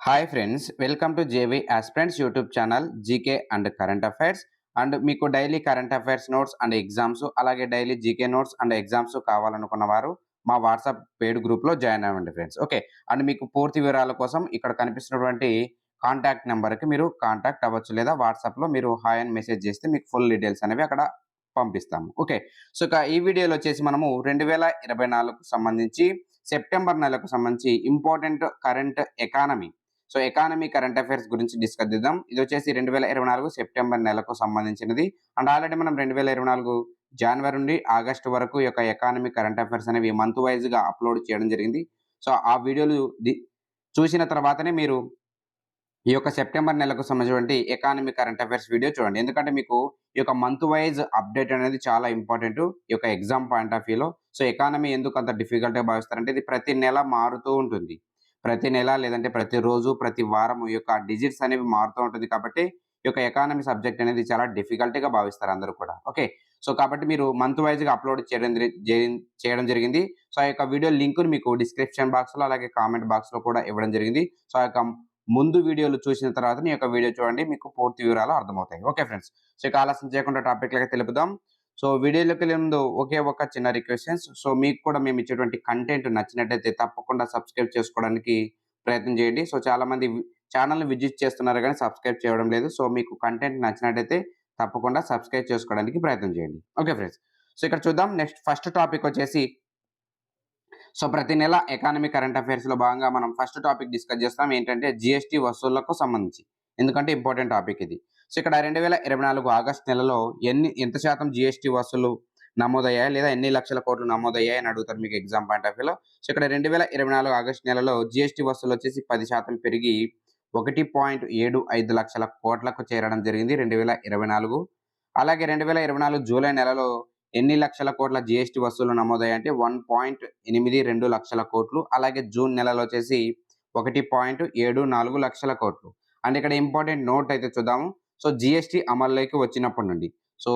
Hi friends, welcome to JV aspirants YouTube channel GK and current affairs. And మీకు daily current affairs notes and exams, అలాగే daily GK notes and exams కావాలనుకున్న వారు మా WhatsApp paid గ్రూప్లో join అవ్వండి friends. Okay. And మీకు పూర్తి వివరాల కోసం ఇక్కడ కనిపిస్తున్నటువంటి కాంటాక్ట్ నెంబర్కి మీరు కాంటాక్ట్ అవ్వచ్చు, లేదా వాట్సాప్లో మీరు హాయ్ అని మెసేజ్ చేస్తే మీకు ఫుల్ డీటెయిల్స్ అనేవి అక్కడ పంపిస్తాము. ఓకే. సో ఇక ఈ వీడియోలో వచ్చేసి మనము 2024కు సంబంధించి సెప్టెంబర్ నెలకు సంబంధించి important current economy, so economy current affairs గురించి డిస్కస్ చేద్దాం. ఇది వచ్చేసి 2024 సెప్టెంబర్ నెలకు సంబంధించినది. అండ్ ఆల్రెడీ మనం 2024 జనవరి నుండి ఆగస్టు వరకు ఈ యొక్క ఎకానమీ కరెంట్ అఫైర్స్ అనేవి మంత్ వైజ్గా అప్లోడ్ చేయడం జరిగింది. సో ఆ వీడియోలు చూసిన తర్వాతనే మీరు ఈ యొక్క సెప్టెంబర్ నెలకు సంబంధించినటువంటి ఎకానమీ కరెంట్ అఫైర్స్ వీడియో చూడండి. ఎందుకంటే మీకు ఈ యొక్క మంత్ వైజ్ అప్డేట్ అనేది చాలా ఇంపార్టెంట్ ఈ యొక్క ఎగ్జామ్ పాయింట్ ఆఫ్ వ్యూలో. సో ఎకానమీ ఎందుకు అంత డిఫికల్ట్‌గా భావిస్తారంటే ఇది ప్రతి నెల మారుతూ ఉంటుంది. ప్రతి నెల లేదంటే ప్రతిరోజు, ప్రతి వారం ఈ యొక్క డిజిట్స్ అనేవి మారుతూ ఉంటుంది కాబట్టి ఈ యొక్క ఎకానమీ సబ్జెక్ట్ అనేది చాలా డిఫికల్ట్‌గా భావిస్తారు అందరూ కూడా. ఓకే. సో కాబట్టి మీరు మంత్ వైజ్‌గా అప్లోడ్ చేయడం జరిగింది. సో ఆ యొక్క వీడియో లింక్‌ని మీకు డిస్క్రిప్షన్ బాక్స్‌లో అలాగే కామెంట్ బాక్స్‌లో కూడా ఇవ్వడం జరిగింది. సో ఆ యొక్క ముందు వీడియోలు చూసిన తర్వాత ఈ యొక్క వీడియో చూడండి, మీకు పూర్తి వివరాలు అర్థమవుతాయి. Okay friends. సో ఇక ఆలస్యం చేయకుండా టాపిక్‌లకి తెలుపుదాం. సో వీడియోలోకి వెళ్ళే ముందు ఒకే ఒక చిన్న రిక్వెస్ట్. సో మీకు కూడా మేము ఇచ్చేటువంటి కంటెంట్ నచ్చినట్టయితే తప్పకుండా సబ్స్క్రైబ్ చేసుకోవడానికి ప్రయత్నం చేయండి. సో చాలామంది ఛానల్‌ని విజిట్ చేస్తున్నారు కానీ సబ్స్క్రైబ్ చేయడం లేదు. సో మీకు కంటెంట్ నచ్చినట్టయితే తప్పకుండా సబ్స్క్రైబ్ చేసుకోవడానికి ప్రయత్నం చేయండి. Okay friends. సో ఇక్కడ చూద్దాం. నెక్స్ట్ ఫస్ట్ టాపిక్ వచ్చేసి, సో ప్రతి నెల ఎకానమీ కరెంట్ అఫైర్స్‌లో భాగంగా మనం ఫస్ట్ టాపిక్ డిస్కస్ చేస్తాం. ఏంటంటే జీఎస్టీ వసూళ్లకు సంబంధించి. ఎందుకంటే ఇంపార్టెంట్ టాపిక్ ఇది. సో ఇక్కడ 2024 ఆగస్టు నెలలో ఎంత శాతం జీఎస్టీ వసూలు నమోదయ్యాయి, లేదా ఎన్ని లక్షల కోట్లు నమోదయ్యాయి అని అడుగుతారు మీకు ఎగ్జామ్ పాయింట్ ఆఫ్ వ్యూలో. సో ఇక్కడ 2024 ఆగస్టు నెలలో జీఎస్టీ వసూలు వచ్చేసి 10% పెరిగి 1.75 లక్షల కోట్లకు చేరడం జరిగింది 2024. అలాగే 2024 జూలై నెలలో ఎన్ని లక్షల కోట్ల జీఎస్టీ వసూలు నమోదయ్యాయంటే 1.82 లక్షల కోట్లు. అలాగే జూన్ నెలలో వచ్చేసి 1.74 లక్షల కోట్లు. అండ్ ఇక్కడ ఇంపార్టెంట్ నోట్ అయితే చూద్దాము. సో జీఎస్టీ అమల్లోకి వచ్చినప్పటి నుండి, సో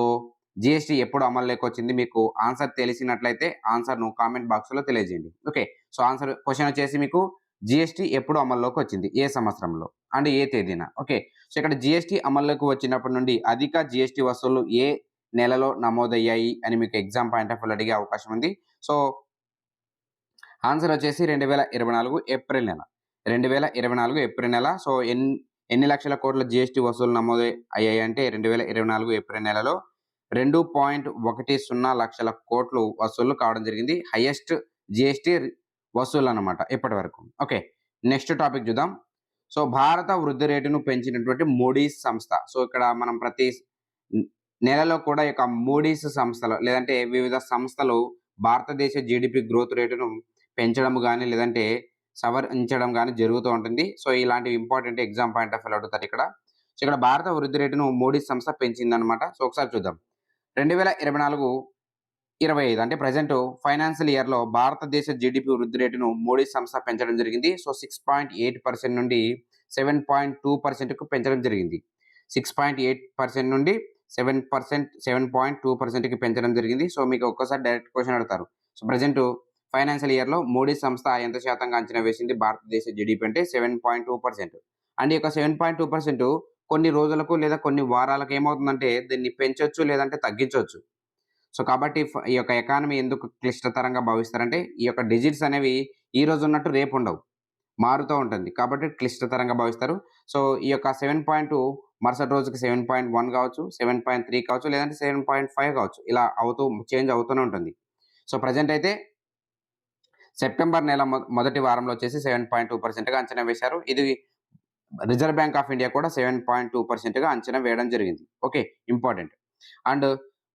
జీఎస్టీ ఎప్పుడు అమల్లోకి వచ్చింది, మీకు ఆన్సర్ తెలిసినట్లయితే ఆన్సర్‌ను కామెంట్ బాక్స్‌లో తెలియజేయండి. ఓకే. సో ఆన్సర్ క్వెషన్ వచ్చేసి మీకు జీఎస్టీ ఎప్పుడు అమల్లోకి వచ్చింది, ఏ సంవత్సరంలో అండ్ ఏ తేదీన. ఓకే. సో ఇక్కడ జీఎస్టీ అమల్లోకి వచ్చినప్పటి నుండి అధిక జీఎస్టీ వసూళ్లు ఏ నెలలో నమోదయ్యాయి అని మీకు ఎగ్జామ్ పాయింట్ ఆఫ్ వ్యూలో అడిగే అవకాశం ఉంది. సో ఆన్సర్ వచ్చేసి 2024 ఏప్రిల్ నెల. 2024 ఏప్రిల్ నెల. సో ఎన్ని లక్షల కోట్ల జీఎస్టీ వసూలు నమోదు అయ్యాయి అంటే 2024 ఏప్రిల్ నెలలో 2.10 లక్షల కోట్లు వసూళ్లు కావడం జరిగింది. హైయెస్ట్ జీఎస్టీ వసూలు అన్నమాట ఇప్పటి వరకు. ఓకే. నెక్స్ట్ టాపిక్ చూద్దాం. సో భారత వృద్ధి రేటును పెంచినటువంటి మూడీస్ సంస్థ. సో ఇక్కడ మనం ప్రతి నెలలో కూడా ఈ యొక్క మూడీస్ సంస్థలు లేదంటే వివిధ సంస్థలు భారతదేశ జీడీపీ గ్రోత్ రేటును పెంచడం గానీ, లేదంటే సవరించడం గానీ జరుగుతూ ఉంటుంది. సో ఇలాంటివి ఇంపార్టెంట్ ఎగ్జామ్ పాయింట్ ఆఫ్ వ్యూలో అడుగుతారు ఇక్కడ. సో ఇక్కడ భారత వృద్ధి రేటును మూడీస్ సంస్థ పెంచిందనమాట. సో ఒకసారి చూద్దాం. 2024, 25 అంటే ప్రెజెంట్ ఫైనాన్షియల్ ఇయర్‌లో భారతదేశ జీడీపీ వృద్ధి రేటును మూడీస్ సంస్థ పెంచడం జరిగింది. సో 6.8% నుండి 7.2%కు పెంచడం జరిగింది. 6.8% నుండి 7.2%కి పెంచడం జరిగింది. సో మీకు ఒక్కసారి డైరెక్ట్ క్వెషన్ అడుగుతారు. సో ప్రెజెంట్ ఫైనాన్షియల్ ఇయర్‌లో మోడీ సంస్థ ఎంత శాతంగా అంచనా వేసింది భారతదేశ జీడీపీ అంటే 7.2%. అండ్ ఈ యొక్క 7.2% కొన్ని రోజులకు లేదా కొన్ని వారాలకు ఏమవుతుందంటే దీన్ని పెంచొచ్చు లేదంటే తగ్గించొచ్చు. సో కాబట్టి ఈ యొక్క ఎకానమీ ఎందుకు క్లిష్టతరంగా భావిస్తారంటే ఈ యొక్క డిజిట్స్ అనేవి ఈ రోజు ఉన్నట్టు రేపు ఉండవు. మారుతూ ఉంటుంది. కాబట్టి క్లిష్టతరంగా భావిస్తారు. సో ఈ యొక్క 7.2 మరుసటి రోజుకి 7.1 కావచ్చు, 7.3 కావచ్చు, లేదంటే 7.5 కావచ్చు. ఇలా చేంజ్ అవుతూనే ఉంటుంది. సో ప్రెజెంట్ అయితే సెప్టెంబర్ నెల మొదటి వారంలో వచ్చేసి 7.2%గా అంచనా వేశారు. ఇది రిజర్వ్ బ్యాంక్ ఆఫ్ ఇండియా కూడా 7.2%గా అంచనా వేయడం జరిగింది. ఓకే. ఇంపార్టెంట్. అండ్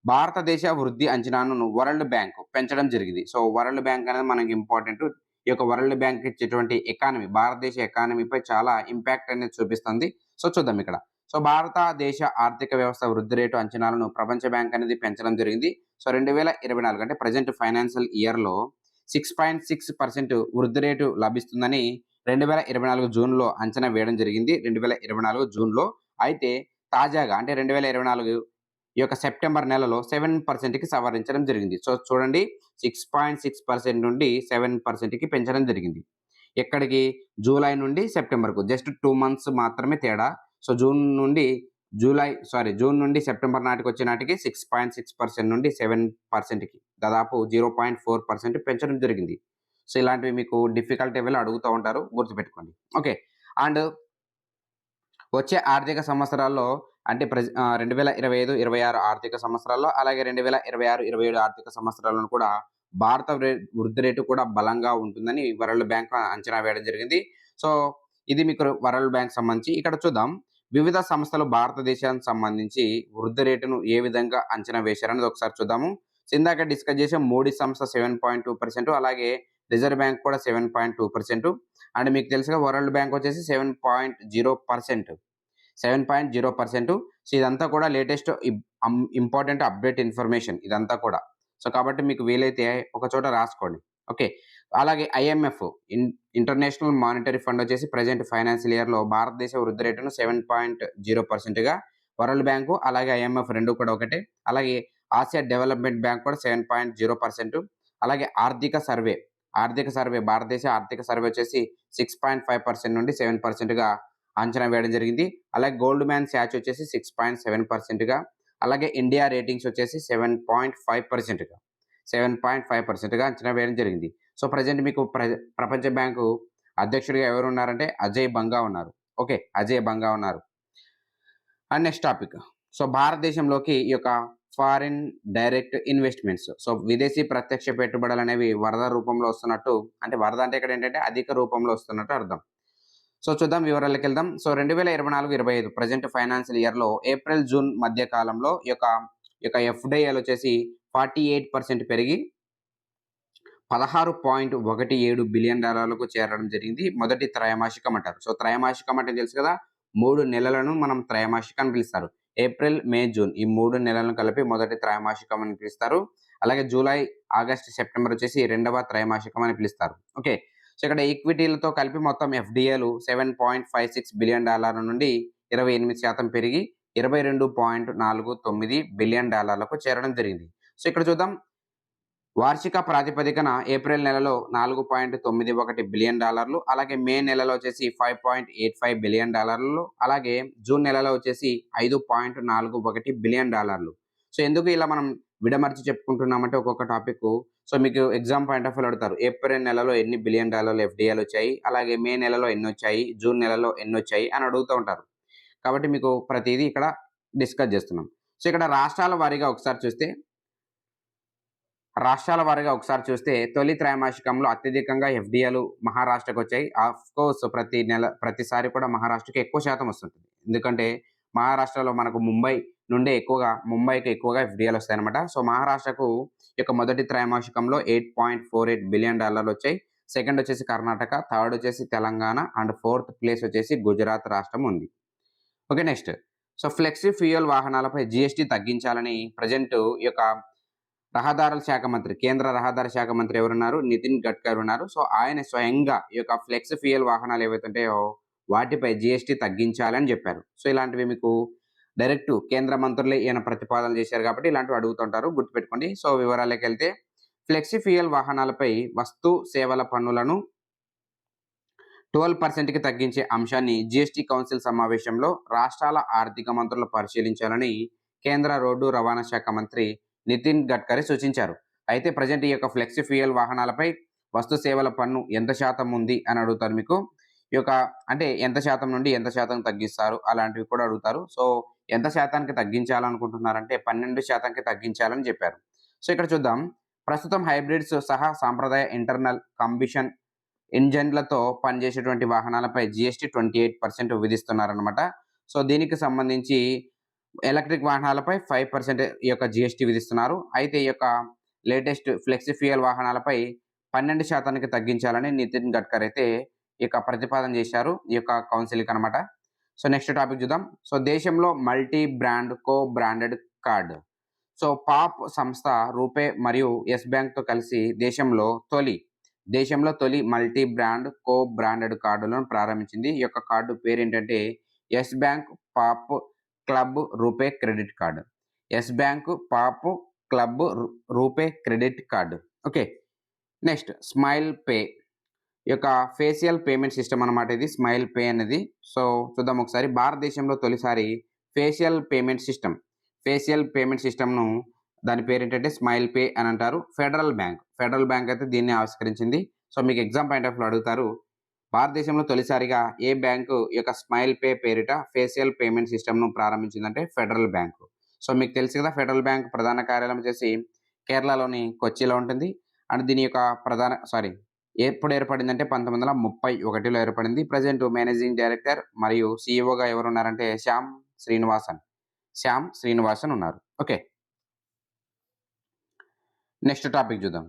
భారతదేశ వృద్ధి అంచనాను వరల్డ్ బ్యాంక్ పెంచడం జరిగింది. సో వరల్డ్ బ్యాంక్ అనేది మనకి ఇంపార్టెంట్. ఈ యొక్క వరల్డ్ బ్యాంక్ ఇచ్చేటువంటి ఎకానమీ భారతదేశ ఎకానమీపై చాలా ఇంపాక్ట్ అనేది చూపిస్తుంది. సో చూద్దాం ఇక్కడ. సో భారతదేశ ఆర్థిక వ్యవస్థ వృద్ధి రేటు అంచనాలను ప్రపంచ బ్యాంక్ అనేది పెంచడం జరిగింది. సో 2024 అంటే ప్రెజెంట్ ఫైనాన్షియల్ ఇయర్‌లో 6.6% వృద్ధి రేటు లభిస్తుందని 2024 జూన్‌లో అంచనా వేయడం జరిగింది. 2024 జూన్‌లో. అయితే తాజాగా అంటే 2024 ఈ యొక్క సెప్టెంబర్ నెలలో 7%కి సవరించడం జరిగింది. సో చూడండి, 6.6% నుండి 7%కి పెంచడం జరిగింది. ఎక్కడికి? జూలై నుండి సెప్టెంబర్‌కు జస్ట్ 2 మంత్స్ మాత్రమే తేడా. సో, జూన్ నుండి సెప్టెంబర్ నాటికొచ్చే నాటికి 6.6% నుండి 7%కి దాదాపు 0.4% పెంచడం జరిగింది. సో, ఇలాంటివి మీకు డిఫికల్ట్ లెవెల్ అడుగుతూ ఉంటారు. గుర్తుపెట్టుకోండి. ఓకే. అండ్ వచ్చే ఆర్థిక సంవత్సరాల్లో అంటే 2025, 26 ఆర్థిక సంవత్సరాల్లో అలాగే 2026, 27 ఆర్థిక సంవత్సరాలను కూడా భారత వృద్ధి రేటు కూడా బలంగా ఉంటుందని వరల్డ్ బ్యాంక్ అంచనా వేయడం జరిగింది. సో, ఇది మీకు వరల్డ్ బ్యాంక్ సంబంధించి. ఇక్కడ చూద్దాం. వివిధ సంస్థలు భారతదేశానికి సంబంధించి వృద్ధి రేటును ఏ విధంగా అంచనా వేశారనేది ఒకసారి చూద్దాము. సో, ఇందాక డిస్కస్ చేసాం. మోడీ సంస్థ 7.2% అలాగే రిజర్వ్ బ్యాంక్ కూడా 7.2% అండ్ మీకు తెలుసుగా వరల్డ్ బ్యాంక్ వచ్చేసి 7.0%. 7.0%. సో, ఇదంతా కూడా లేటెస్ట్ ఇంపార్టెంట్ అప్డేట్ ఇన్ఫర్మేషన్ ఇదంతా కూడా. సో, కాబట్టి మీకు వీలైతే ఒక చోట రాసుకోండి. ఓకే. అలాగే ఐఎంఎఫ్ ఇంటర్నేషనల్ మానిటరీ ఫండ్ వచ్చేసి ప్రెజెంట్ ఫైనాన్షియల్ ఇయర్‌లో భారతదేశ వృద్ధి రేటును 7.0%గా వరల్డ్ బ్యాంకు అలాగే ఐఎంఎఫ్ 2 కూడా ఒకటే. అలాగే ఆసియా డెవలప్‌మెంట్ బ్యాంక్ కూడా 7.0%. అలాగే ఆర్థిక సర్వే భారతదేశ ఆర్థిక సర్వే వచ్చేసి 6.5% నుండి 7%గా అంచనా వేయడం జరిగింది. అలాగే గోల్డ్‌మ్యాన్ సాచ్ వచ్చేసి 6.7%గా అలాగే ఇండియా రేటింగ్స్ వచ్చేసి 7.5%గా అంచనా వేయడం జరిగింది. సో, ప్రెజెంట్ మీకు ప్రపంచ బ్యాంకు అధ్యక్షుడిగా ఎవరున్నారంటే అజయ్ బంగా ఉన్నారు. ఓకే. అజయ్ బంగా ఉన్నారు. And next topic. సో, భారతదేశంలోకి ఈ యొక్క ఫారిన్ డైరెక్ట్ ఇన్వెస్ట్‌మెంట్స్. సో, విదేశీ ప్రత్యక్ష పెట్టుబడులనేవి వరద రూపంలో వస్తున్నట్టు అంటే వరద అంటే ఇక్కడ ఏంటంటే అధిక రూపంలో వస్తున్నట్టు అర్థం. సో, చూద్దాం వివరాలకెళ్దాం. సో, 2024, 25 ప్రెజెంట్ ఫైనాన్షియల్ ఇయర్‌లో ఏప్రిల్, జూన్ మధ్య కాలంలో ఈ యొక్క ఎఫ్‌డిఐలు వచ్చేసి 48% పెరిగి $16.17 బిలియన్ చేరడం జరిగింది. మొదటి త్రైమాసికం అంటారు. సో, త్రైమాసికం అంటే తెలుసు కదా! 3 నెలలను మనం త్రైమాసికం అని పిలుస్తారు. ఏప్రిల్, మే, జూన్ ఈ 3 నెలలను కలిపి మొదటి త్రైమాసికం అని పిలుస్తారు. అలాగే జూలై, ఆగస్ట్, సెప్టెంబర్ వచ్చేసి రెండవ త్రైమాసికం అని పిలుస్తారు. ఓకే. సో, ఇక్కడ ఈక్విటీలతో కలిపి మొత్తం ఎఫ్‌డిఐలు $7.56 బిలియన్ నుండి 28% పెరిగి $22.49 బిలియన్ చేరడం జరిగింది. సో, ఇక్కడ చూద్దాం. వార్షిక ప్రాతిపదికన ఏప్రిల్ నెలలో $4.91 బిలియన్ అలాగే మే నెలలో వచ్చేసి $5.85 బిలియన్ అలాగే జూన్ నెలలో వచ్చేసి $5.41 బిలియన్. సో, ఎందుకు ఇలా మనం విడమర్చి చెప్పుకుంటున్నామంటే ఒక్కొక్క టాపిక్. సో, మీకు ఎగ్జామ్ పాయింట్ ఆఫ్ వ్యూలో అడుగుతారు. ఏప్రిల్ నెలలో ఎన్ని బిలియన్ ఎఫ్‌డిఐలు వచ్చాయి? అలాగే మే నెలలో ఎన్నొచ్చాయి? జూన్ నెలలో ఎన్నొచ్చాయి? అని అడుగుతూ ఉంటారు. కాబట్టి మీకు ప్రతీదీ ఇక్కడ డిస్కస్ చేస్తున్నాం. సో, ఇక్కడ రాష్ట్రాల వారీగా ఒకసారి చూస్తే తొలి త్రైమాసికంలో అత్యధికంగా ఎఫ్‌డిఐలు మహారాష్ట్రకొచ్చాయి. ఆఫ్‌కోర్స్ ప్రతిసారి కూడా మహారాష్ట్రకి ఎక్కువ శాతం వస్తుంటుంది. ఎందుకంటే మహారాష్ట్రలో మనకు ముంబైకి ఎక్కువగా ఎఫ్‌డిఐలు వస్తాయన్నమాట. సో, మహారాష్ట్రకు ఈ యొక్క మొదటి త్రైమాసికంలో $8.48 బిలియన్ వచ్చాయి. సెకండ్ వచ్చేసి కర్ణాటక, థర్డ్ వచ్చేసి తెలంగాణ అండ్ ఫోర్త్ ప్లేస్ వచ్చేసి గుజరాత్ రాష్ట్రం ఉంది. Okay. Next. So, flexi fuel వాహనాలపై జీఎస్టీ తగ్గించాలని ప్రెజెంట్ ఈ యొక్క కేంద్ర రహదారి శాఖ మంత్రి ఎవరున్నారు? నితిన్ గడ్కరీ ఉన్నారు. సో, ఆయన స్వయంగా ఈ యొక్క ఫ్లెక్స్ ఫ్యూయల్ వాహనాలు ఏవైతే ఉంటాయో వాటిపై జీఎస్టీ తగ్గించాలని చెప్పారు. సో, ఇలాంటివి మీకు డైరెక్ట్ కేంద్ర మంత్రులే ఈయన ప్రతిపాదనలు చేశారు కాబట్టి ఇలాంటివి అడుగుతుంటారు. గుర్తుపెట్టుకోండి. సో, వివరాలకెళ్తే ఫ్లెక్సీ ఫ్యూయల్ వాహనాలపై వస్తు సేవల పన్నులను 12%కి తగ్గించే అంశాన్ని జీఎస్టీ కౌన్సిల్ సమావేశంలో రాష్ట్రాల ఆర్థిక మంత్రులు పరిశీలించాలని కేంద్ర రోడ్డు రవాణా శాఖ మంత్రి నితిన్ గడ్కరీ సూచించారు. అయితే ప్రెజెంట్ ఈ యొక్క ఫ్లెక్సీ ఫ్యూయల్ వాహనాలపై వస్తు సేవల పన్ను ఎంత శాతం ఉంది అని అడుగుతారు మీకు. ఈ యొక్క అంటే ఎంత శాతం నుండి ఎంత శాతం తగ్గిస్తారు అలాంటివి కూడా అడుగుతారు. సో, ఎంత శాతానికి తగ్గించాలనుకుంటున్నారంటే 12%కి తగ్గించాలని చెప్పారు. సో, ఇక్కడ చూద్దాం. ప్రస్తుతం హైబ్రిడ్స్ సహా సాంప్రదాయ ఇంటర్నల్ కంబషన్ ఇంజన్లతో పనిచేసేటువంటి వాహనాలపై జీఎస్టీ 28% విధిస్తున్నారన్నమాట. సో, దీనికి సంబంధించి ఎలక్ట్రిక్ వాహనాలపై 5% ఈ యొక్క జీఎస్టీ విధిస్తున్నారు. అయితే ఈ యొక్క లేటెస్ట్ ఫ్లెక్సీ ఫ్యూయల్ వాహనాలపై 12%కి తగ్గించాలని నితిన్ గడ్కరీ అయితే ఈ యొక్క ప్రతిపాదన చేశారు. ఈ యొక్క కౌన్సిల్‌కి అన్నమాట. సో, నెక్స్ట్ టాపిక్ చూద్దాం. సో, దేశంలో multi brand branded card. So, pop సంస్థ రూపే మరియు యెస్ బ్యాంక్‌తో కలిసి దేశంలో తొలి మల్టీ బ్రాండ్ బ్రాండెడ్ కార్డులను ప్రారంభించింది. ఈ యొక్క కార్డు పేరేంటంటే Yes Bank Pop Club RuPay credit card. Yes Bank Pop Club RuPay credit card. Okay. Next Smile Pay. ఈ యొక్క ఫేషియల్ పేమెంట్ సిస్టమ్ అనమాట ఇది స్మైల్ పే అనేది. సో చూద్దాం ఒకసారి. భారతదేశంలో తొలిసారి facial payment system, facial payment సిస్టమ్‌ను దాని పేరేంటంటే స్మైల్ పే అని అంటారు. ఫెడరల్ బ్యాంక్ అయితే దీన్ని ఆవిష్కరించింది. సో మీకు ఎగ్జామ్ పాయింట్ ఆఫ్ వ్యూలో అడుగుతారు. భారతదేశంలో తొలిసారిగా ఏ బ్యాంకు ఈ యొక్క స్మైల్ పే పేరిట ఫేషియల్ పేమెంట్ సిస్టమ్‌ను ప్రారంభించిందంటే ఫెడరల్ బ్యాంకు. సో మీకు తెలుసు కదా, ఫెడరల్ బ్యాంక్ ప్రధాన కార్యాలయం వచ్చేసి కేరళలోని కొచ్చిలో ఉంటుంది. అండ్ దీని యొక్క ఎప్పుడు ఏర్పడిందంటే 1931లో ఏర్పడింది. ప్రెజెంట్ మేనేజింగ్ డైరెక్టర్ మరియు సీఈఓగా ఎవరున్నారంటే శ్యామ్ శ్రీనివాసన్ ఉన్నారు. ఓకే. నెక్స్ట్ టాపిక్ చూద్దాం.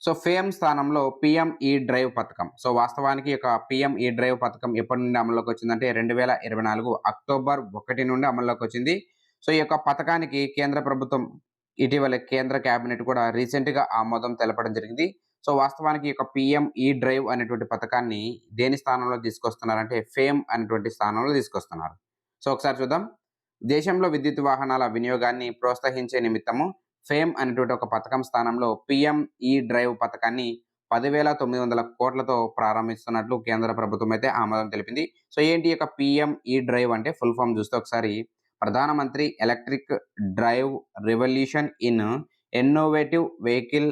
సో ఫేమ్ స్థానంలో పీఎం ఈ డ్రైవ్ పథకం. సో వాస్తవానికి ఈ యొక్క పీఎం ఈ డ్రైవ్ పథకం ఎప్పటి నుండి అమల్లోకి వచ్చిందంటే 2024 అక్టోబర్ 1 నుండి అమల్లోకి వచ్చింది. సో ఈ యొక్క పథకానికి కేంద్ర ప్రభుత్వం ఇటీవల కేంద్ర కేబినెట్ కూడా రీసెంట్‌గా ఆమోదం తెలపడం జరిగింది. సో వాస్తవానికి ఈ యొక్క పీఎం ఈ డ్రైవ్ అనేటువంటి పథకాన్ని దేని స్థానంలో తీసుకొస్తున్నారంటే ఫేమ్ అనేటువంటి స్థానంలో తీసుకొస్తున్నారు. సో ఒకసారి చూద్దాం. దేశంలో విద్యుత్ వాహనాల వినియోగాన్ని ప్రోత్సహించే నిమిత్తము ఫేమ్ అనేటువంటి ఒక పథకం స్థానంలో పీఎం ఈ డ్రైవ్ పథకాన్ని 10,900 కోట్లతో ప్రారంభిస్తున్నట్లు కేంద్ర ప్రభుత్వం అయితే ఆమోదం తెలిపింది. సో ఏంటి యొక్క పీఎం ఈ డ్రైవ్ అంటే ఫుల్ ఫామ్ చూస్తే ఒకసారి ప్రధానమంత్రి electric drive revolution in innovative vehicle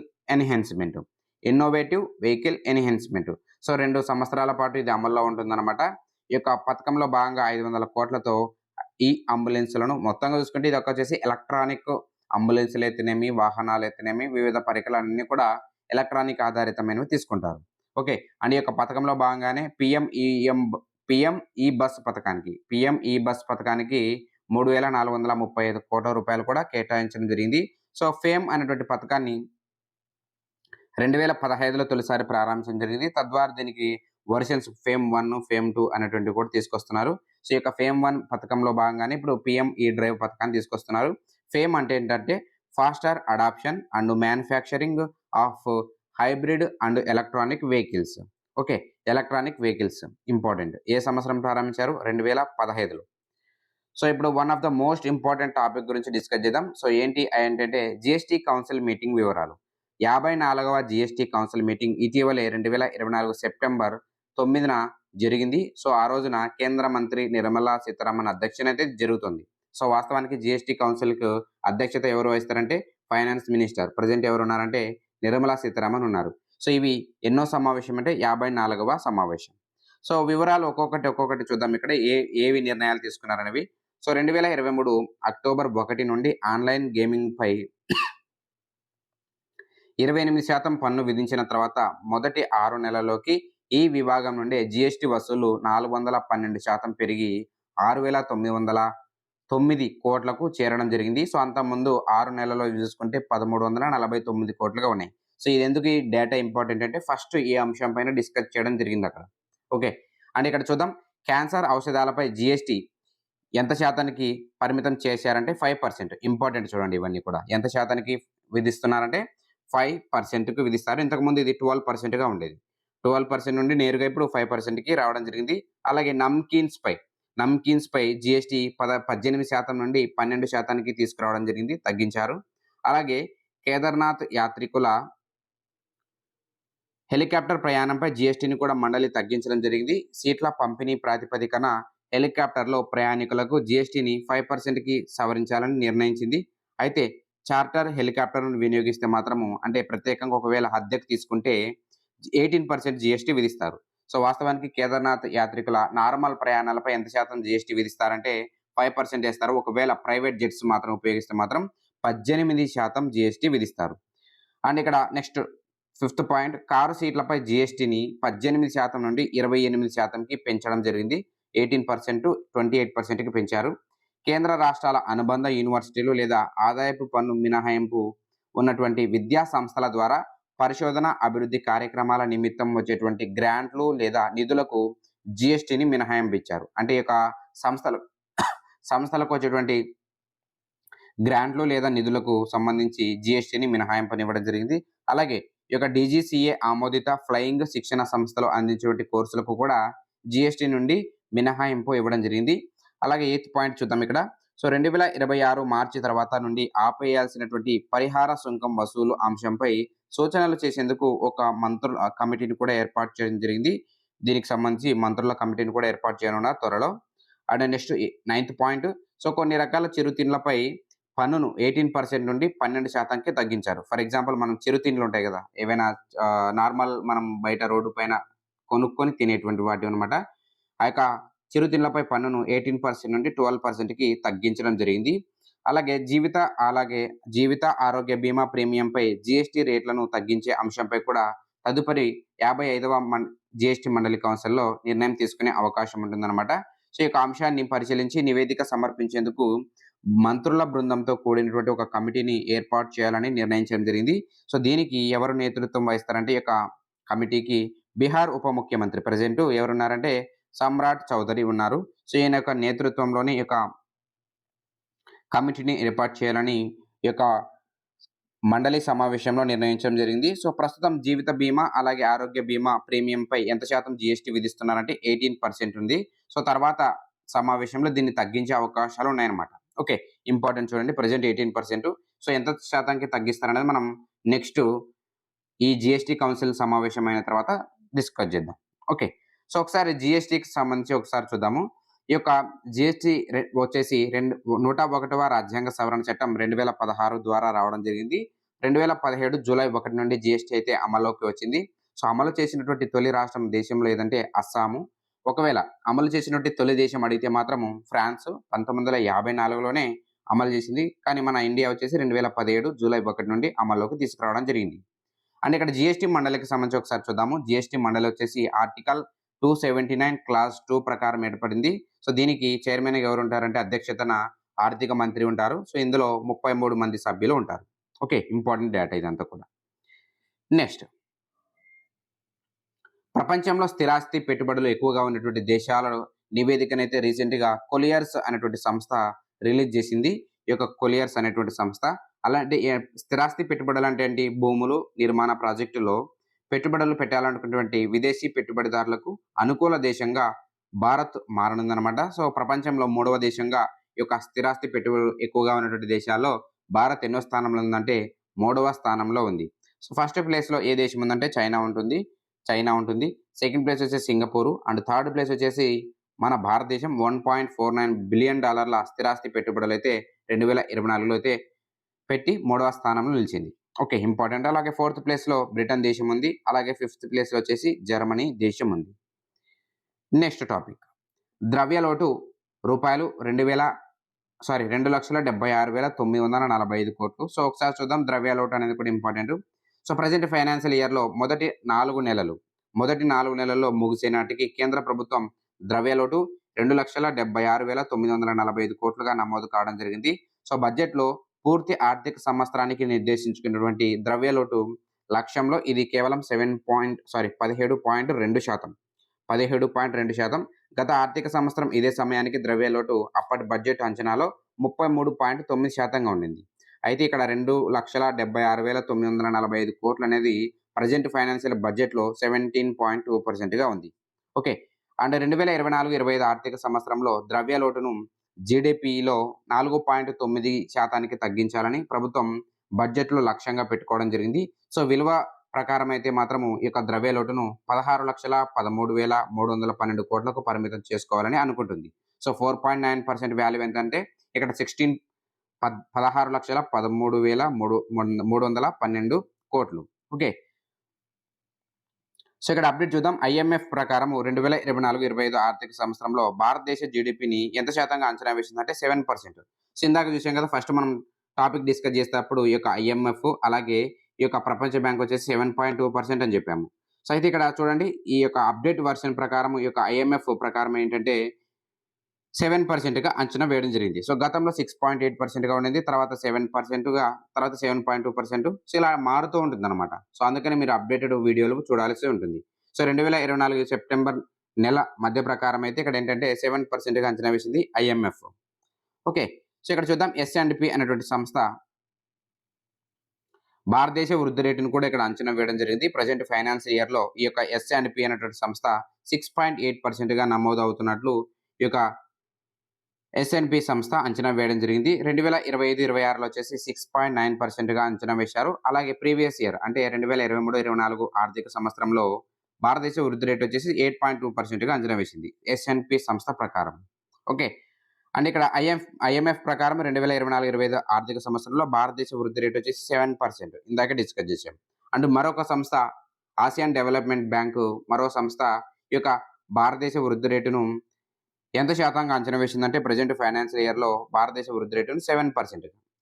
enhancement. So 2 సంవత్సరాల పాటు ఇది అమల్లో ఉంటుందన్నమాట. ఈ యొక్క పథకంలో భాగంగా 500 కోట్లతో ఈ అంబులెన్స్‌లను మొత్తంగా చూసుకుంటే ఇది వచ్చేసి ఎలక్ట్రానిక్ అంబులెన్స్‌లు అయితేనేమి, వాహనాలు అయితేనేమి, వివిధ పరికరాలన్నీ కూడా ఎలక్ట్రానిక్ ఆధారితమైనవి తీసుకుంటారు. ఓకే. అండ్ ఈ యొక్క పథకంలో భాగంగానే పీఎం ఈ బస్ పథకానికి 3,435 కోట్ల రూపాయలు కూడా కేటాయించడం జరిగింది. సో ఫేమ్ అనేటువంటి పథకాన్ని 2015లో తొలిసారి ప్రారంభించడం జరిగింది. తద్వారా దీనికి వెర్షన్స్ ఫేమ్ 1, ఫేమ్ 2 అనేటువంటివి కూడా తీసుకొస్తున్నారు. సో ఈ యొక్క ఫేమ్ 1 పథకంలో భాగంగానే ఇప్పుడు పీఎం ఈ డ్రైవ్ పథకాన్ని తీసుకొస్తున్నారు. ఫేమ్ అంటే ఏంటంటే faster adoption and manufacturing of hybrid and electronic vehicles. Okay. Electronic vehicles important. ఏ సంవత్సరం ప్రారంభించారు? 2015లో. సో ఇప్పుడు one of the most important topic గురించి డిస్కస్ చేద్దాం. సో ఏంటంటే జీఎస్టీ కౌన్సిల్ మీటింగ్ వివరాలు. 54వ జీఎస్టీ కౌన్సిల్ మీటింగ్ ఇటీవలే 2024 సెప్టెంబర్ 9న జరిగింది. సో ఆ రోజున కేంద్ర మంత్రి నిర్మలా సీతారామన్ అధ్యక్షతన అయితే జరుగుతుంది. సో వాస్తవానికి జీఎస్టీ కౌన్సిల్‌కు అధ్యక్షత ఎవరు వహిస్తారంటే ఫైనాన్స్ మినిస్టర్. ప్రెజెంట్ ఎవరున్నారంటే నిర్మలా సీతారామన్ ఉన్నారు. సో ఇవి ఎన్నో సమావేశం అంటే 54వ సమావేశం. సో వివరాలు ఒక్కొక్కటి చూద్దాం ఇక్కడ ఏవి నిర్ణయాలు తీసుకున్నారనేవి. సో 2023 అక్టోబర్ 1 నుండి ఆన్‌లైన్ గేమింగ్‌పై 28% పన్ను విధించిన తర్వాత మొదటి 6 నెలల్లోకి ఈ విభాగం నుండి జీఎస్టీ వసూళ్లు 412% పెరిగి 6,909 కోట్లకు చేరడం జరిగింది. సో అంతకుముందు 6 నెలల్లో చూసుకుంటే 1,349 కోట్లుగా ఉన్నాయి. సో ఇది ఎందుకు ఈ డేటా ఇంపార్టెంట్ అంటే ఫస్ట్ ఈ అంశం పైన డిస్కస్ చేయడం జరిగింది అక్కడ. ఓకే. అండ్ ఇక్కడ చూద్దాం. క్యాన్సర్ ఔషధాలపై జీఎస్టీ ఎంత శాతానికి పరిమితం చేశారంటే 5%. ఇంపార్టెంట్ చూడండి ఇవన్నీ కూడా. ఎంత శాతానికి విధిస్తున్నారంటే 5%కి విధిస్తారు. ఇంతకుముందు ఇది 12%గా ఉండేది. 12% నుండి నేరుగా ఇప్పుడు 5%కి రావడం జరిగింది. అలాగే నమ్కీన్స్‌పై జీఎస్టీ 18% నుండి 12%కి తీసుకురావడం జరిగింది. తగ్గించారు. అలాగే కేదార్‌నాథ్ యాత్రికుల హెలికాప్టర్ ప్రయాణంపై జీఎస్టీని కూడా మండలి తగ్గించడం జరిగింది. సీట్ల పంపిణీ ప్రాతిపదికన హెలికాప్టర్‌లో ప్రయాణికులకు జీఎస్టీని 5%కి సవరించాలని నిర్ణయించింది. అయితే చార్టర్ హెలికాప్టర్‌ను వినియోగిస్తే మాత్రము అంటే ప్రత్యేకంగా ఒకవేళ అద్దెకు తీసుకుంటే 18% జీఎస్టీ విధిస్తారు. సో వాస్తవానికి కేదార్‌నాథ్ యాత్రికుల నార్మల్ ప్రయాణాలపై ఎంత శాతం జీఎస్టీ విధిస్తారంటే 5% ఏస్తారు. ఒకవేళ ప్రైవేట్ జెట్స్ మాత్రం ఉపయోగిస్తే మాత్రం 18% జీఎస్టీ విధిస్తారు. అండ్ ఇక్కడ నెక్స్ట్ ఫిఫ్త్ పాయింట్, కారు సీట్లపై జీఎస్టీని 18% నుండి 28%కి పెంచడం జరిగింది. 18%, 28%కి పెంచారు. కేంద్ర రాష్ట్రాల అనుబంధ యూనివర్సిటీలు లేదా ఆదాయపు పన్ను మినహాయింపు ఉన్నటువంటి విద్యా సంస్థల ద్వారా పరిశోధన అభివృద్ధి కార్యక్రమాల నిమిత్తం వచ్చేటువంటి గ్రాంట్లు లేదా నిధులకు జీఎస్టీని మినహాయింపు ఇచ్చారు. అంటే ఈ యొక్క సంస్థలకు వచ్చేటువంటి గ్రాంట్లు లేదా నిధులకు సంబంధించి జీఎస్టీని మినహాయింపునివ్వడం జరిగింది. అలాగే ఈ యొక్క డీజీసీఏ ఆమోదిత ఫ్లయింగ్ శిక్షణ సంస్థలు అందించేటువంటి కోర్సులకు కూడా జీఎస్టీ నుండి మినహాయింపు ఇవ్వడం జరిగింది. అలాగే 8th పాయింట్ చూద్దాం ఇక్కడ. సో 2026 మార్చి తర్వాత నుండి ఆపేయాల్సినటువంటి పరిహార సుంకం వసూలు అంశంపై సూచనలు చేసేందుకు ఒక మంత్రుల కమిటీని కూడా ఏర్పాటు చేయడం జరిగింది. దీనికి సంబంధించి మంత్రుల కమిటీని కూడా ఏర్పాటు చేయనున్నారు త్వరలో. And next ninth point. So, కొన్ని రకాల చిరుతిండ్లపై పన్నును 18% నుండి 12%కి తగ్గించారు. ఫర్ ఎగ్జాంపుల్ మనం చిరుతిండ్లు ఉంటాయి గదా! ఏవైనా నార్మల్ మనం బయట రోడ్డు పైన కొనుక్కొని తినేటువంటి వాటివన్నమాట. ఆ యొక్క చిరుతిండ్లపై పన్నును 18% నుండి 12%కి తగ్గించడం జరిగింది. అలాగే జీవిత ఆరోగ్య బీమా ప్రీమియంపై జీఎస్టీ రేట్లను తగ్గించే అంశంపై కూడా తదుపరి 55వ జీఎస్టీ మండలి కౌన్సిల్‌లో నిర్ణయం తీసుకునే అవకాశం ఉంటుందన్నమాట. సో, ఈ యొక్క అంశాన్ని పరిశీలించి నివేదిక సమర్పించేందుకు మంత్రుల బృందంతో కూడినటువంటి ఒక కమిటీని ఏర్పాటు చేయాలని నిర్ణయించడం జరిగింది. సో, దీనికి ఎవరు నేతృత్వం వహిస్తారంటే ఈ యొక్క కమిటీకి బీహార్ ఉప ముఖ్యమంత్రి ప్రెజెంట్ ఎవరున్నారంటే సమ్రాట్ చౌదరి ఉన్నారు. సో, ఈయన యొక్క నేతృత్వంలోని ఈ యొక్క కమిటీని ఏర్పాటు చేయాలని ఈ యొక్క మండలి సమావేశంలో నిర్ణయించడం జరిగింది. సో, ప్రస్తుతం జీవిత బీమా అలాగే ఆరోగ్య బీమా ప్రీమియంపై ఎంత శాతం జీఎస్టీ విధిస్తున్నారంటే 18% ఉంది. సో, తర్వాత సమావేశంలో దీన్ని తగ్గించే అవకాశాలు ఉన్నాయన్నమాట. ఓకే. ఇంపార్టెంట్ చూడండి. ప్రెజెంట్ 18%. సో, ఎంత శాతానికి తగ్గిస్తారనేది మనం నెక్స్ట్ ఈ జీఎస్టీ కౌన్సిల్ సమావేశం అయిన తర్వాత డిస్కస్ చేద్దాం. ఓకే. సో, ఒకసారి జీఎస్టీకి సంబంధించి ఒకసారి చూద్దాము. ఈ యొక్క జీఎస్టీ వచ్చేసి 101వ రాజ్యాంగ సవరణ చట్టం 2016 ద్వారా రావడం జరిగింది. 2017 జూలై 1 నుండి జీఎస్టీ అయితే అమల్లోకి వచ్చింది. సో, అమలు చేసినటువంటి తొలి రాష్ట్రం దేశంలో ఏదంటే అస్సాము. ఒకవేళ అమలు చేసినటువంటి తొలి దేశం అడిగితే మాత్రము ఫ్రాన్స్ 1954లోనే అమలు చేసింది. కానీ మన ఇండియా వచ్చేసి 2017 జూలై 1 నుండి అమల్లోకి తీసుకురావడం జరిగింది. అండ్ ఇక్కడ జీఎస్టీ మండలికి సంబంధించి ఒకసారి చూద్దాము. జీఎస్టీ మండలి వచ్చేసి ఆర్టికల్ 279 క్లాస్ 2 ప్రకారం ఏర్పడింది. సో, దీనికి చైర్మన్‌గా ఎవరు ఉంటారంటే అధ్యక్షతన ఆర్థిక మంత్రి ఉంటారు. సో, ఇందులో 33 మంది సభ్యులు ఉంటారు. ఓకే. ఇంపార్టెంట్ డేటా ఇదంతా కూడా. నెక్స్ట్ ప్రపంచంలో స్థిరాస్తి పెట్టుబడులు ఎక్కువగా ఉన్నటువంటి దేశాల నివేదికనైతే రీసెంట్‌గా కొలియర్స్ అనేటువంటి సంస్థ రిలీజ్ చేసింది. ఈ యొక్క కొలియర్స్ అనేటువంటి సంస్థ. అలాంటి స్థిరాస్తి పెట్టుబడులు అంటే ఏంటి? భూములు, నిర్మాణ ప్రాజెక్టులో పెట్టుబడులు పెట్టాలనుకున్నటువంటి విదేశీ పెట్టుబడిదారులకు అనుకూల దేశంగా భారత్ మారనుందనమాట. సో, ప్రపంచంలో 3వ దేశంగా ఈ యొక్క స్థిరాస్తి పెట్టుబడులు ఎక్కువగా ఉన్నటువంటి దేశాల్లో భారత్ ఎన్నో స్థానంలో ఉందంటే 3వ స్థానంలో ఉంది. సో, ఫస్ట్ ప్లేస్‌లో ఏ దేశం ఉందంటే చైనా ఉంటుంది. సెకండ్ ప్లేస్ వచ్చేసి సింగపూర్ అండ్ థర్డ్ ప్లేస్ వచ్చేసి మన భారతదేశం $1.49 బిలియన్ స్థిరాస్తి పెట్టుబడులైతే 2024లో అయితే పెట్టి 3వ స్థానంలో నిలిచింది. ఓకే. ఇంపార్టెంట్. అలాగే ఫోర్త్ ప్లేస్‌లో బ్రిటన్ దేశం ఉంది. అలాగే ఫిఫ్త్ ప్లేస్‌లో వచ్చేసి జర్మనీ దేశం ఉంది. Next topic. ద్రవ్యలోటు రూపాయలు 2,76,945 కోట్లు. సో, ఒకసారి చూద్దాం ద్రవ్యలోటు అనేది కూడా ఇంపార్టెంట్. సో, ప్రెజెంట్ ఫైనాన్షియల్ ఇయర్‌లో మొదటి 4 నెలల్లో ముగిసే నాటికి కేంద్ర ప్రభుత్వం ద్రవ్యలోటు 2,76,945 కోట్లుగా నమోదు కావడం జరిగింది. సో, బడ్జెట్‌లో పూర్తి ఆర్థిక సంవత్సరానికి నిర్దేశించుకున్నటువంటి ద్రవ్యలోటు లక్ష్యంలో ఇది కేవలం 17.2%. 17.2% గత ఆర్థిక సంవత్సరం ఇదే సమయానికి ద్రవ్యలోటు అప్పటి బడ్జెట్ అంచనాలో 33.9%గా ఉండింది. అయితే ఇక్కడ 2,76,945 కోట్లనేది ప్రెజెంట్ ఫైనాన్షియల్ బడ్జెట్‌లో 17.2%గా ఉంది. ఓకే. అండ్ 2024-25 ఆర్థిక సంవత్సరంలో ద్రవ్యలోటును జీడీపీలో 4.9%కి తగ్గించాలని ప్రభుత్వం బడ్జెట్‌లో లక్ష్యంగా పెట్టుకోవడం జరిగింది. సో, విలువ ప్రకారం అయితే మాత్రము ఈ యొక్క ద్రవ్యలోటును 16,13,312 కోట్లకు పరిమితం చేసుకోవాలని అనుకుంటుంది. సో, 4.9% వాల్యూ ఎంతంటే ఇక్కడ 16,13,312 కోట్లు. ఓకే. సో, ఇక్కడ అప్డేట్ చూద్దాం. ఐఎంఎఫ్ ప్రకారం 2024-25 ఆర్థిక సంవత్సరంలో భారతదేశ జీడీపీని ఎంత శాతంగా అంచనా వేసిందంటే 7%. సో, ఇందాక చూసాం కదా! ఫస్ట్ మనం టాపిక్ డిస్కస్ చేసేటప్పుడు ఈ యొక్క ఐఎంఎఫ్ అలాగే ఈ యొక్క ప్రపంచ బ్యాంక్ వచ్చేసి 7.2% అని చెప్పాము. సో, అయితే ఇక్కడ చూడండి ఈ యొక్క అప్డేట్ వెర్షన్ ప్రకారం ఈ యొక్క ఐఎంఎఫ్ ప్రకారం ఏంటంటే 7%గా అంచనా వేయడం జరిగింది. సో, గతంలో 6.8%గా ఉండింది. తర్వాత 7%గా, తర్వాత 7.2%. సో, ఇలా మారుతూ ఉంటుందన్నమాట. సో, అందుకని మీరు అప్డేటెడ్ వీడియోలు చూడాల్సి ఉంటుంది. సో, 2024 సెప్టెంబర్ నెల మధ్య ప్రకారం అయితే ఇక్కడ ఏంటంటే 7%గా అంచనా వేసింది ఐఎంఎఫ్. ఓకే. సో, ఇక్కడ చూద్దాం ఎస్&పి అనేటువంటి సంస్థ భారతదేశ వృద్ధి రేటును కూడా ఇక్కడ అంచనా వేయడం జరిగింది. ప్రెజెంట్ ఫైనాన్షియల్ ఇయర్‌లో ఈ యొక్క ఎస్&పి అనేటువంటి సంస్థ 6.8%గా నమోదు అవుతున్నట్లు ఈ యొక్క ఎస్ఎన్‌పి సంస్థ అంచనా వేయడం జరిగింది. 2025-26లో వచ్చేసి 6.9%గా అంచనా వేశారు. అలాగే ప్రీవియస్ ఇయర్ అంటే 2023-24 ఆర్థిక సంవత్సరంలో భారతదేశ వృద్ధి రేట్ వచ్చేసి 8.2%గా అంచనా వేసింది. ఎస్ఎన్‌పి సంస్థ ప్రకారం. ఓకే. అండ్ ఇక్కడ ఐఎంఎఫ్ ప్రకారం 2024-25 ఆర్థిక సంవత్సరంలో భారతదేశ వృద్ధి రేట్ వచ్చేసి 7%. ఇందాకే డిస్కస్ చేసాం. అండ్ మరొక సంస్థ ఆసియాన్ డెవలప్‌మెంట్ బ్యాంకు మరో సంస్థ ఈ యొక్క భారతదేశ వృద్ధి రేటును ఎంత శాతంగా అంచనా వేసిందంటే ప్రెజెంట్ ఫైనాన్షియల్ ఇయర్‌లో భారతదేశ వృద్ధి రేటును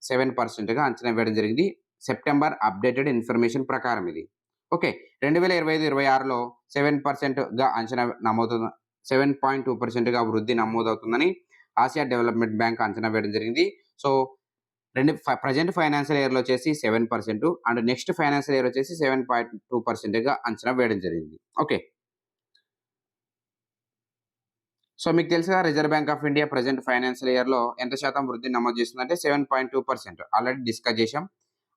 7%గా అంచనా వేయడం జరిగింది. సెప్టెంబర్ అప్‌డేటెడ్ ఇన్ఫర్మేషన్ ప్రకారం ఇది. ఓకే. 2025-26లో 7%గా అంచనా నమోదు 7.2%గా వృద్ధి నమోదవుతుందని ఆసియా డెవలప్‌మెంట్ బ్యాంక్ అంచనా వేయడం జరిగింది. సో, ప్రెజెంట్ ఫైనాన్షియల్ ఇయర్‌లో వచ్చేసి 7% అండ్ నెక్స్ట్ ఫైనాన్షియల్ ఇయర్ వచ్చేసి 7.2%గా అంచనా వేయడం జరిగింది. ఓకే. సో, మీకు తెలుసా reserve bank of India present financial ఇయర్‌లో ఎంత శాతం వృద్ధిని నమోదు చేస్తుందంటే 7.2% ఆల్రెడీ డిస్కస్ చేశాం.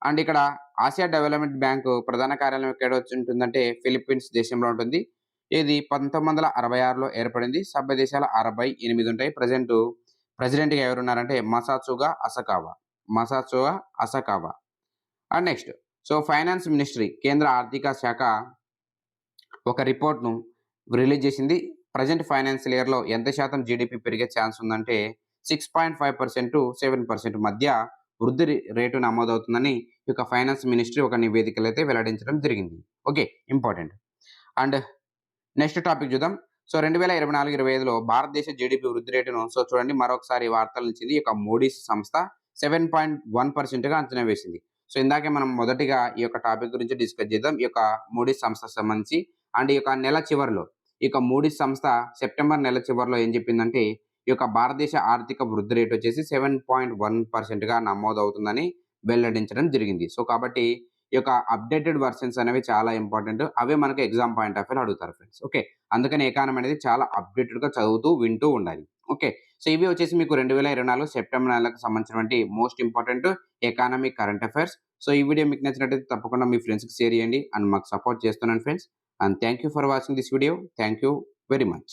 అండ్ ఇక్కడ ఆసియా డెవలప్‌మెంట్ బ్యాంక్ ప్రధాన కార్యాలయం ఎక్కడొచ్చుంటుందంటే ఫిలిప్పీన్స్ దేశంలో ఉంటుంది. ఇది 1966లో ఏర్పడింది. సభ్య దేశాలు 68 ఉంటాయి. ప్రెసిడెంట్‌గా ఎవరున్నారంటే మసాచుగా అసకావా. అండ్ నెక్స్ట్ ఫైనాన్స్ మినిస్ట్రీ కేంద్ర ఆర్థిక శాఖ ఒక రిపోర్ట్‌ను రిలీజ్ చేసింది. ప్రెజెంట్ ఫైనాన్షియల్ ఇయర్‌లో ఎంత శాతం జీడీపీ పెరిగే ఛాన్స్ ఉందంటే 6.5% 7% మధ్య వృద్ధి రేటు నమోదవుతుందని ఈ యొక్క ఫైనాన్స్ మినిస్ట్రీ ఒక నివేదికలో అయితే వెల్లడించడం జరిగింది. Okay. Important. And next topic చూద్దాం. 2024-25లో భారతదేశ జీడీపీ వృద్ధి రేటును చూడండి మరొకసారి వార్తలు ఇచ్చింది. ఈ యొక్క మూడీస్ సంస్థ 7.1%గా అంచనా వేసింది. ఇందాకే మనం మొదటిగా ఈ యొక్క టాపిక్ గురించి డిస్కస్ చేద్దాం. ఈ యొక్క మూడీస్ సంస్థకు సంబంధించి అండ్ ఈ యొక్క నెల చివరిలో ఈ యొక్క మూడీస్ సంస్థ సెప్టెంబర్ నెల చివరిలో ఏం చెప్పిందంటే ఈ యొక్క భారతదేశ ఆర్థిక వృద్ధి రేట్ వచ్చేసి 7.1%గా నమోదవుతుందని వెల్లడించడం జరిగింది. కాబట్టి ఈ యొక్క అప్డేటెడ్ వెర్షన్స్ అనేవి చాలా ఇంపార్టెంట్. అవే మనకు ఎగ్జామ్ పాయింట్ ఆఫ్ వ్యూలో అడుగుతారు ఫ్రెండ్స్. ఓకే. అందుకని ఎకానమీ అనేది చాలా అప్డేటెడ్‌గా చదువుతూ, వింటూ ఉండాలి. ఓకే. ఇవి వచ్చేసి మీకు 2024 సెప్టెంబర్ నెలకు సంబంధించినటువంటి most important economy current affairs. ఈ వీడియో మీకు నచ్చినట్లయితే తప్పకుండా మీ ఫ్రెండ్స్‌కి షేర్ చేయండి. అండ్ మాకు సపోర్ట్ చేస్తున్నాను friends. And thank you for watching this video. Thank you very much.